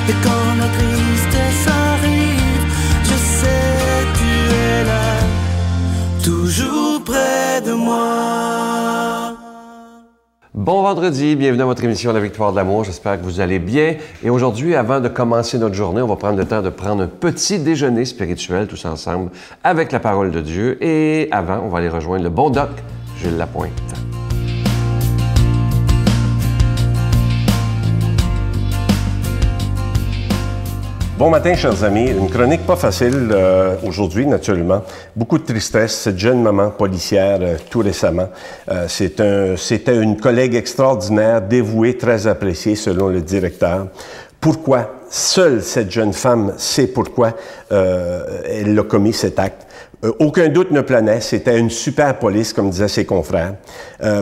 Et quand la tristesse arrive, je sais tu es là, toujours près de moi. Bon vendredi, bienvenue à votre émission La Victoire de l'amour. J'espère que vous allez bien. Et aujourd'hui, avant de commencer notre journée, on va prendre le temps de prendre un petit déjeuner spirituel tous ensemble avec la parole de Dieu. Et avant, on va aller rejoindre le bon doc, Gilles Lapointe. Bon matin, chers amis. Une chronique pas facile aujourd'hui, naturellement. Beaucoup de tristesse. Cette jeune maman policière, tout récemment, c'était une collègue extraordinaire, dévouée, très appréciée, selon le directeur. Pourquoi? Seule cette jeune femme sait pourquoi elle a commis cet acte. Aucun doute ne planait, c'était une super police, comme disaient ses confrères.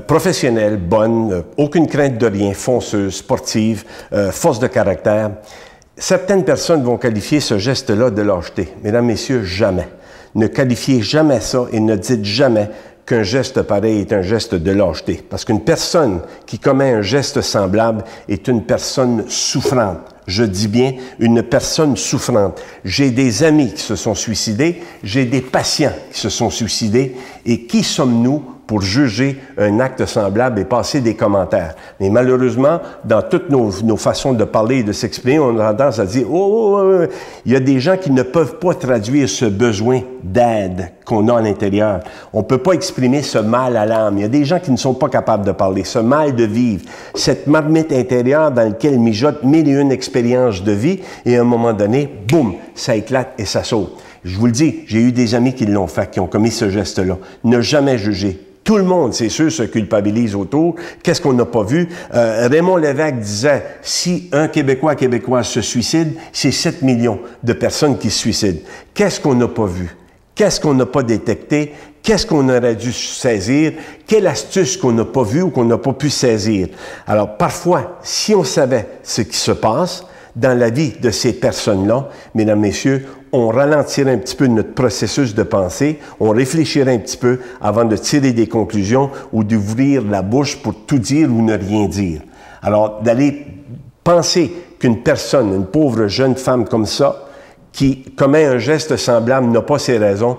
Professionnelle, bonne, aucune crainte de rien, fonceuse, sportive, force de caractère. Certaines personnes vont qualifier ce geste-là de lâcheté. Mesdames, messieurs, jamais. Ne qualifiez jamais ça et ne dites jamais qu'un geste pareil est un geste de lâcheté. Parce qu'une personne qui commet un geste semblable est une personne souffrante. Je dis bien une personne souffrante. J'ai des amis qui se sont suicidés, j'ai des patients qui se sont suicidés. Et qui sommes-nous pour juger un acte semblable et passer des commentaires? Mais malheureusement, dans toutes nos façons de parler et de s'exprimer, on a tendance à dire « Oh, il y a des gens qui ne peuvent pas traduire ce besoin d'aide qu'on a à l'intérieur. On ne peut pas exprimer ce mal à l'âme. Il y a des gens qui ne sont pas capables de parler, ce mal de vivre, cette marmite intérieure dans laquelle mijote mille et une expériences de vie et à un moment donné, boum, ça éclate et ça saute. » Je vous le dis, j'ai eu des amis qui l'ont fait, qui ont commis ce geste-là. Ne jamais juger. Tout le monde, c'est sûr, se culpabilise autour. Qu'est-ce qu'on n'a pas vu? Raymond Lévesque disait, si un Québécois se suicide, c'est 7 millions de personnes qui se suicident. Qu'est-ce qu'on n'a pas vu? Qu'est-ce qu'on n'a pas détecté? Qu'est-ce qu'on aurait dû saisir? Quelle astuce qu'on n'a pas vue ou qu'on n'a pas pu saisir? Alors, parfois, si on savait ce qui se passe dans la vie de ces personnes-là, mesdames, messieurs, on ralentirait un petit peu notre processus de pensée, on réfléchirait un petit peu avant de tirer des conclusions ou d'ouvrir la bouche pour tout dire ou ne rien dire. Alors, d'aller penser qu'une personne, une pauvre jeune femme comme ça, qui commet un geste semblable, n'a pas ses raisons,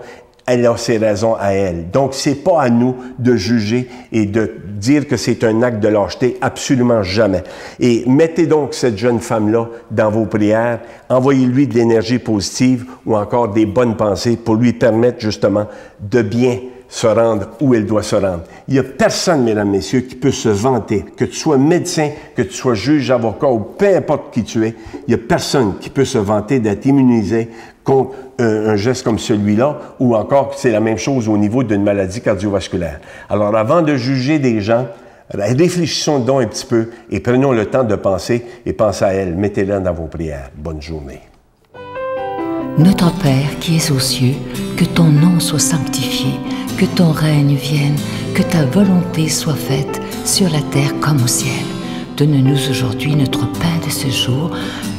elle a ses raisons à elle. Donc, c'est pas à nous de juger et de dire que c'est un acte de lâcheté, absolument jamais. Et mettez donc cette jeune femme-là dans vos prières, envoyez-lui de l'énergie positive ou encore des bonnes pensées pour lui permettre justement de bien se rendre où elle doit se rendre. Il n'y a personne, mesdames, messieurs, qui peut se vanter, que tu sois médecin, que tu sois juge, avocat ou peu importe qui tu es, il n'y a personne qui peut se vanter d'être immunisé contre un geste comme celui-là, ou encore c'est la même chose au niveau d'une maladie cardiovasculaire. Alors, avant de juger des gens, réfléchissons donc un petit peu et prenons le temps de penser et pensez à elle. Mettez-la dans vos prières. Bonne journée. Notre Père qui es aux cieux, que ton nom soit sanctifié, que ton règne vienne, que ta volonté soit faite sur la terre comme au ciel. Donne-nous aujourd'hui notre pain de ce jour.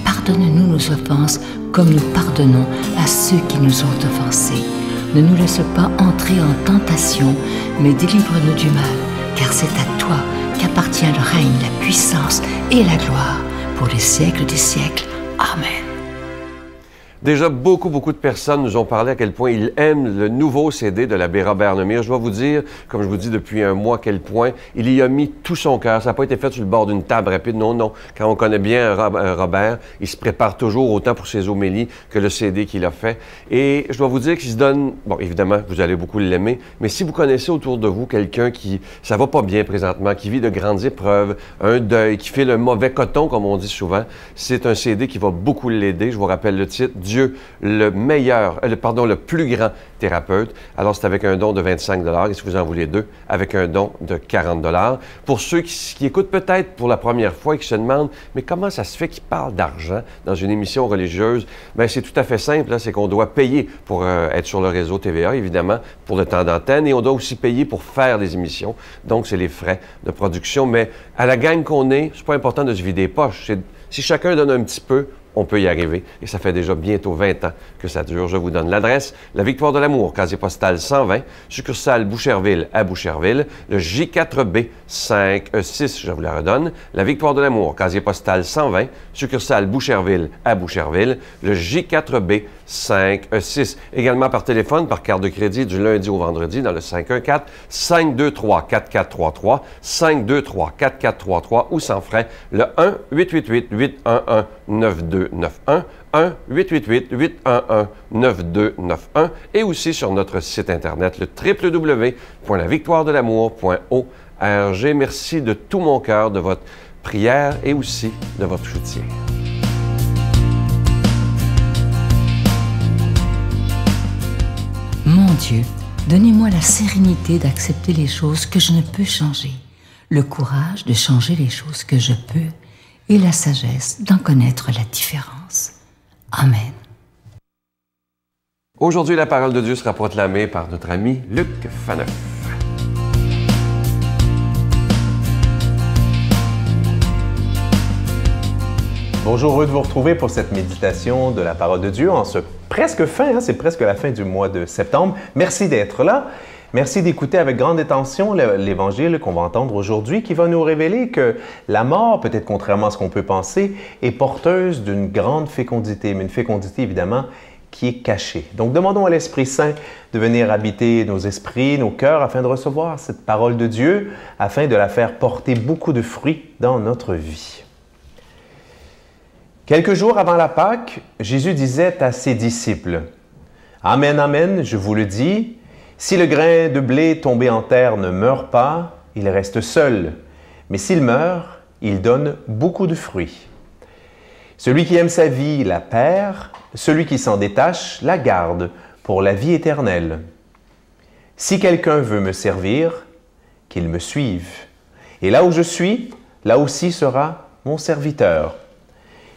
Pardonne-nous nos offenses comme nous pardonnons à ceux qui nous ont offensés. Ne nous laisse pas entrer en tentation, mais délivre-nous du mal, car c'est à toi qu'appartient le règne, la puissance et la gloire pour les siècles des siècles. Amen. Déjà, beaucoup de personnes nous ont parlé à quel point ils aiment le nouveau CD de l'abbé Robert Lemire. Je dois vous dire, comme je vous dis depuis un mois, à quel point il y a mis tout son cœur. Ça n'a pas été fait sur le bord d'une table rapide. Non, non. Quand on connaît bien Robert, il se prépare toujours autant pour ses homélies que le CD qu'il a fait. Et je dois vous dire qu'il se donne... Bon, évidemment, vous allez beaucoup l'aimer, mais si vous connaissez autour de vous quelqu'un qui... ça va pas bien présentement, qui vit de grandes épreuves, un deuil, qui fait le mauvais coton, comme on dit souvent, c'est un CD qui va beaucoup l'aider. Je vous rappelle le titre, Dieu, le plus grand thérapeute. Alors, c'est avec un don de 25 $, et si vous en voulez deux, avec un don de 40 $. Pour ceux qui écoutent peut-être pour la première fois et qui se demandent, mais comment ça se fait qu'ils parlent d'argent dans une émission religieuse? Bien, c'est tout à fait simple, hein, c'est qu'on doit payer pour être sur le réseau TVA, évidemment, pour le temps d'antenne, et on doit aussi payer pour faire des émissions. Donc, c'est les frais de production. Mais à la gang qu'on est, c'est pas important de se vider les poches. Si chacun donne un petit peu, on peut y arriver. Et ça fait déjà bientôt 20 ans que ça dure. Je vous donne l'adresse. La Victoire de l'Amour, casier postal 120, succursale Boucherville à Boucherville. Le J4B 5E6, je vous la redonne. La Victoire de l'Amour, casier postal 120, succursale Boucherville à Boucherville. Le J4B 5E6. Également par téléphone, par carte de crédit du lundi au vendredi dans le 514-523-4433, 523-4433 ou sans frais, le 1-888-811-9291, 1-888-811-9291 et aussi sur notre site Internet, le www.lavictoiredelamour.org. Merci de tout mon cœur de votre prière et aussi de votre soutien. Mon Dieu, donnez-moi la sérénité d'accepter les choses que je ne peux changer, le courage de changer les choses que je peux et la sagesse d'en connaître la différence. Amen. Aujourd'hui, la parole de Dieu sera proclamée par notre ami Luc Faneuf. Bonjour, heureux de vous retrouver pour cette méditation de la parole de Dieu en ce presque fin, c'est presque la fin du mois de septembre. Merci d'être là. Merci d'écouter avec grande attention l'Évangile qu'on va entendre aujourd'hui qui va nous révéler que la mort, peut-être contrairement à ce qu'on peut penser, est porteuse d'une grande fécondité, mais une fécondité évidemment qui est cachée. Donc demandons à l'Esprit Saint de venir habiter nos esprits, nos cœurs afin de recevoir cette parole de Dieu, afin de la faire porter beaucoup de fruits dans notre vie. Quelques jours avant la Pâque, Jésus disait à ses disciples, « Amen, amen, je vous le dis, si le grain de blé tombé en terre ne meurt pas, il reste seul, mais s'il meurt, il donne beaucoup de fruits. Celui qui aime sa vie la perd, celui qui s'en détache la garde pour la vie éternelle. Si quelqu'un veut me servir, qu'il me suive, et là où je suis, là aussi sera mon serviteur.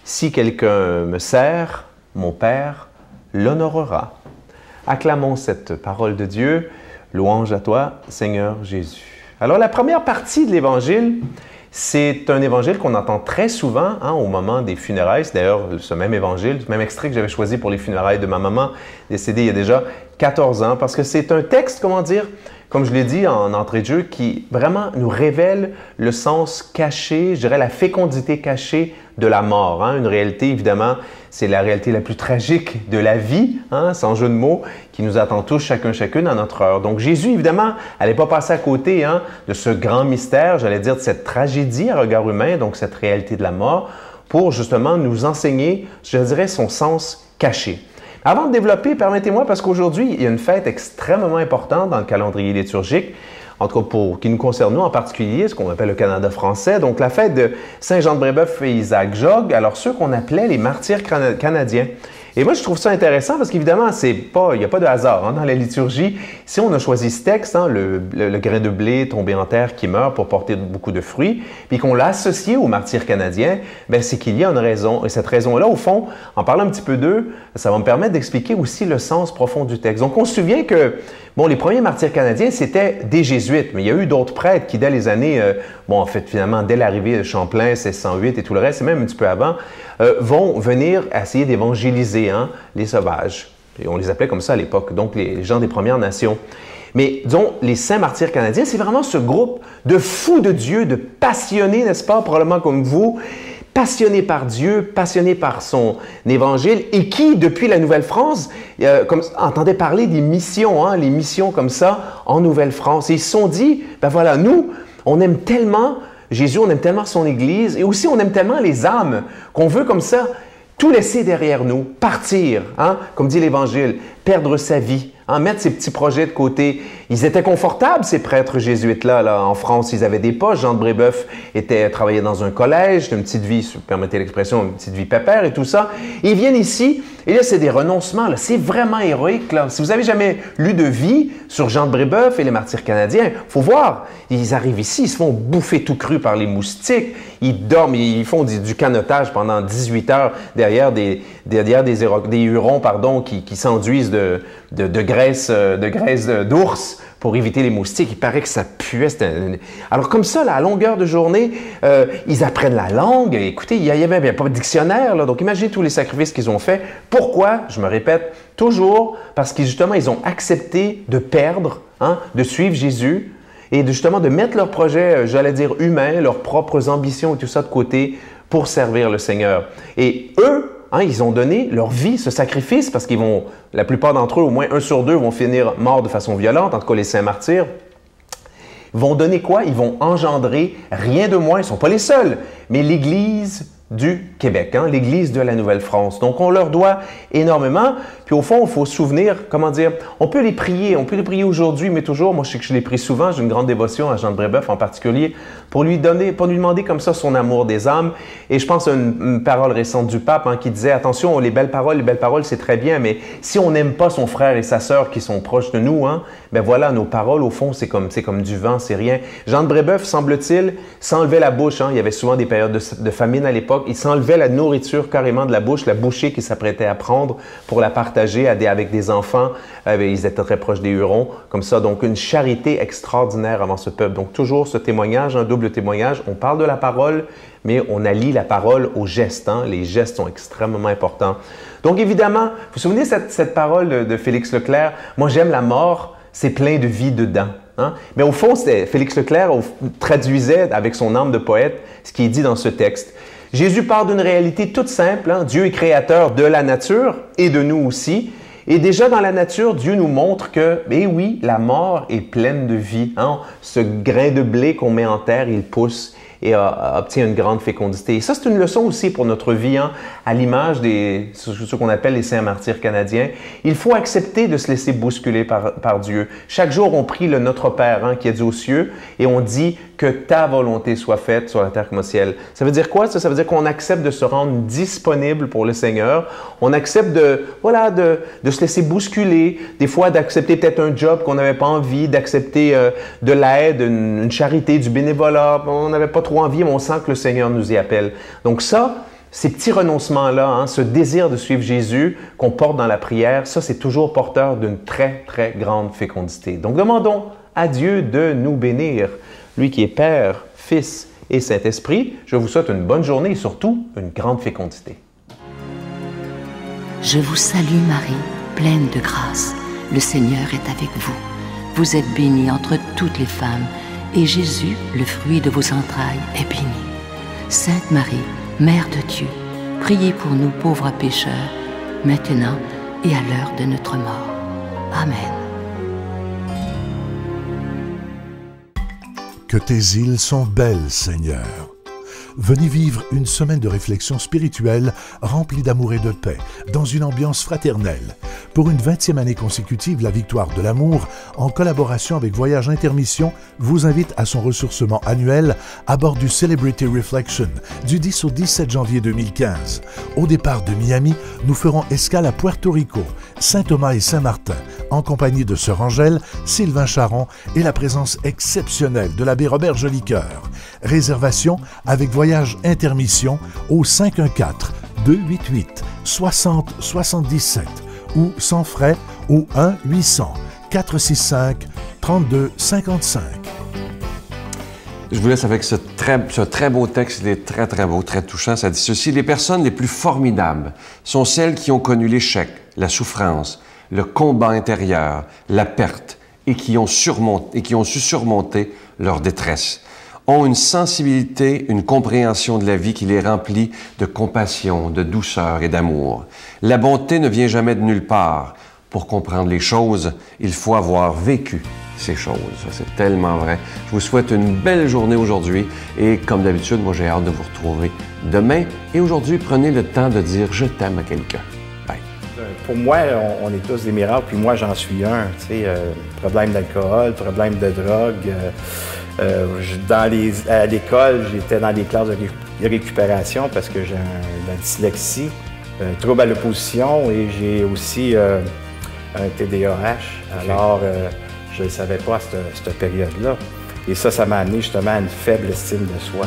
Si quelqu'un me sert, mon Père l'honorera. » Acclamons cette parole de Dieu. Louange à toi, Seigneur Jésus. Alors, la première partie de l'Évangile, c'est un évangile qu'on entend très souvent au moment des funérailles. C'est d'ailleurs ce même évangile, ce même extrait que j'avais choisi pour les funérailles de ma maman, décédée il y a déjà 14 ans, parce que c'est un texte, comment dire, comme je l'ai dit en entrée de jeu, qui vraiment nous révèle le sens caché, je dirais la fécondité cachée de la mort. Une réalité, évidemment, c'est la réalité la plus tragique de la vie, sans jeu de mots, qui nous attend tous, chacune à notre heure. Donc Jésus, évidemment, n'allait pas passer à côté de ce grand mystère, j'allais dire de cette tragédie à regard humain, donc cette réalité de la mort, pour justement nous enseigner, je dirais, son sens caché. Avant de développer, permettez-moi, parce qu'aujourd'hui, il y a une fête extrêmement importante dans le calendrier liturgique, en tout cas pour qui nous concerne nous en particulier, ce qu'on appelle le Canada français, donc la fête de Saint-Jean-de-Brébeuf et Isaac Jogues, alors ceux qu'on appelait les martyrs canadiens. Et moi, je trouve ça intéressant parce qu'évidemment, il n'y a pas de hasard dans la liturgie. Si on a choisi ce texte, le grain de blé tombé en terre qui meurt pour porter beaucoup de fruits, puis qu'on l'a associé aux martyrs canadiens, c'est qu'il y a une raison. Et cette raison-là, au fond, en parlant un petit peu d'eux, ça va me permettre d'expliquer aussi le sens profond du texte. Donc, on se souvient que les premiers martyrs canadiens, c'était des jésuites, mais il y a eu d'autres prêtres qui, dès les années, en fait, finalement, dès l'arrivée de Champlain, 1608 et tout le reste, et même un petit peu avant, vont venir essayer d'évangéliser les sauvages. Et on les appelait comme ça à l'époque, donc les gens des Premières Nations. Mais disons, les saints martyrs canadiens, c'est vraiment ce groupe de fous de Dieu, de passionnés, n'est-ce pas, probablement comme vous, passionnés par Dieu, passionnés par son évangile, et qui, depuis la Nouvelle-France, entendaient parler des missions, les missions comme ça en Nouvelle-France. Et ils se sont dit, voilà, nous, on aime tellement Jésus, on aime tellement son Église, et aussi on aime tellement les âmes, qu'on veut comme ça tout laisser derrière nous, partir, comme dit l'Évangile, perdre sa vie, mettre ses petits projets de côté. Ils étaient confortables, ces prêtres jésuites-là, en France. Ils avaient des postes. Jean de Brébeuf travaillait dans un collège, une petite vie, si vous permettez l'expression, une petite vie pépère et tout ça. Ils viennent ici, et là, c'est des renoncements. C'est vraiment héroïque. Là. Si vous avez jamais lu de vie sur Jean de Brébeuf et les martyrs canadiens, il faut voir. Ils arrivent ici, ils se font bouffer tout cru par les moustiques. Ils dorment, ils font du canotage pendant 18 heures derrière des Hurons qui s'enduisent de graisse d'ours pour éviter les moustiques. Il paraît que ça puait. Alors comme ça, là, à longueur de journée, ils apprennent la langue. Écoutez, il n'y avait pas de dictionnaire, là, donc imaginez tous les sacrifices qu'ils ont faits. Pourquoi? Je me répète, toujours parce qu'ils justement, ils ont accepté de perdre, hein, de suivre Jésus et justement de mettre leurs projets, j'allais dire humains, leurs propres ambitions et tout ça de côté pour servir le Seigneur. Et eux, hein, ils ont donné leur vie, ce sacrifice, parce qu'ils vont, la plupart d'entre eux, au moins 1 sur 2, vont finir morts de façon violente, en tout cas les saints martyrs. Ils vont donner quoi? Ils vont engendrer rien de moins, ils ne sont pas les seuls, mais l'Église du Québec, hein, l'Église de la Nouvelle-France. Donc, on leur doit énormément. Puis, au fond, il faut se souvenir, comment dire, on peut les prier aujourd'hui, mais toujours, moi, je sais que je les prie souvent, j'ai une grande dévotion à Jean de Brébeuf en particulier, pour lui demander comme ça son amour des âmes. Et je pense à une parole récente du pape, hein, qui disait, attention, les belles paroles, c'est très bien, mais si on n'aime pas son frère et sa sœur qui sont proches de nous, hein, ben voilà, nos paroles, au fond, c'est comme du vent, c'est rien. Jean de Brébeuf, semble-t-il, s'enlevait la bouche, hein, il y avait souvent des périodes de famine à l'époque, il s'enlevait la nourriture carrément de la bouche, la bouchée qu'il s'apprêtait à prendre pour la partager avec des enfants. Ils étaient très proches des Hurons, comme ça. Donc, une charité extraordinaire avant ce peuple. Donc, toujours ce témoignage, un double témoignage. On parle de la parole, mais on allie la parole aux gestes. Hein? Les gestes sont extrêmement importants. Donc, évidemment, vous vous souvenez cette parole de Félix Leclerc? Moi, j'aime la mort, c'est plein de vie dedans. Hein? Mais au fond, Félix Leclerc traduisait avec son âme de poète ce qui est dit dans ce texte. Jésus part d'une réalité toute simple. Hein? Dieu est créateur de la nature et de nous aussi. Et déjà dans la nature, Dieu nous montre que, eh oui, la mort est pleine de vie. Hein? Ce grain de blé qu'on met en terre, il pousse et obtient une grande fécondité. Et ça, c'est une leçon aussi pour notre vie, hein? À l'image de ce qu'on appelle les saints martyrs canadiens. Il faut accepter de se laisser bousculer par Dieu. Chaque jour, on prie le Notre Père, hein, qui est aux cieux, et on dit que ta volonté soit faite sur la terre comme au ciel. Ça veut dire quoi, ça? Ça veut dire qu'on accepte de se rendre disponible pour le Seigneur. On accepte de se laisser bousculer, des fois d'accepter peut-être un job qu'on n'avait pas envie, d'accepter de l'aide, une charité, du bénévolat. On n'avait pas trop envie, mais on sent que le Seigneur nous y appelle. Donc ça, ces petits renoncements-là, hein, ce désir de suivre Jésus qu'on porte dans la prière, ça, c'est toujours porteur d'une très, très grande fécondité. Donc, demandons à Dieu de nous bénir. Lui qui est Père, Fils et Saint-Esprit, je vous souhaite une bonne journée et surtout une grande fécondité. Je vous salue Marie, pleine de grâce. Le Seigneur est avec vous. Vous êtes bénie entre toutes les femmes, et Jésus, le fruit de vos entrailles, est béni. Sainte Marie, Mère de Dieu, priez pour nous pauvres pécheurs, maintenant et à l'heure de notre mort. Amen. Que tes îles sont belles, Seigneur. Venez vivre une semaine de réflexion spirituelle remplie d'amour et de paix, dans une ambiance fraternelle. Pour une 20e année consécutive, la Victoire de l'Amour, en collaboration avec Voyage Intermission, vous invite à son ressourcement annuel à bord du Celebrity Reflection du 10 au 17 janvier 2015. Au départ de Miami, nous ferons escale à Puerto Rico, Saint-Thomas et Saint-Martin, en compagnie de Sœur Angèle, Sylvain Charon et la présence exceptionnelle de l'abbé Robert Jolicoeur. Réservation avec Voyage Intermission au 514-288-6077 ou sans frais au 1-800-465-3255. Je vous laisse avec ce très beau texte. Il est très, très beau, très touchant. Ça dit ceci: les personnes les plus formidables sont celles qui ont connu l'échec, la souffrance, le combat intérieur, la perte et qui ont su surmonter leur détresse, ont une sensibilité, une compréhension de la vie qui les remplit de compassion, de douceur et d'amour. La bonté ne vient jamais de nulle part. Pour comprendre les choses, il faut avoir vécu ces choses. Ça, c'est tellement vrai. Je vous souhaite une belle journée aujourd'hui et comme d'habitude, moi j'ai hâte de vous retrouver demain. Et aujourd'hui, prenez le temps de dire « je t'aime » à quelqu'un. Bye. Pour moi, on est tous des miracles, puis moi j'en suis un. Tu sais, problème d'alcool, problème de drogue. À l'école, j'étais dans des classes de récupération parce que j'ai la dyslexie, trouble à l'opposition et j'ai aussi un TDAH. Alors, je ne le savais pas à cette période-là. Et ça m'a amené justement à une faible estime de soi.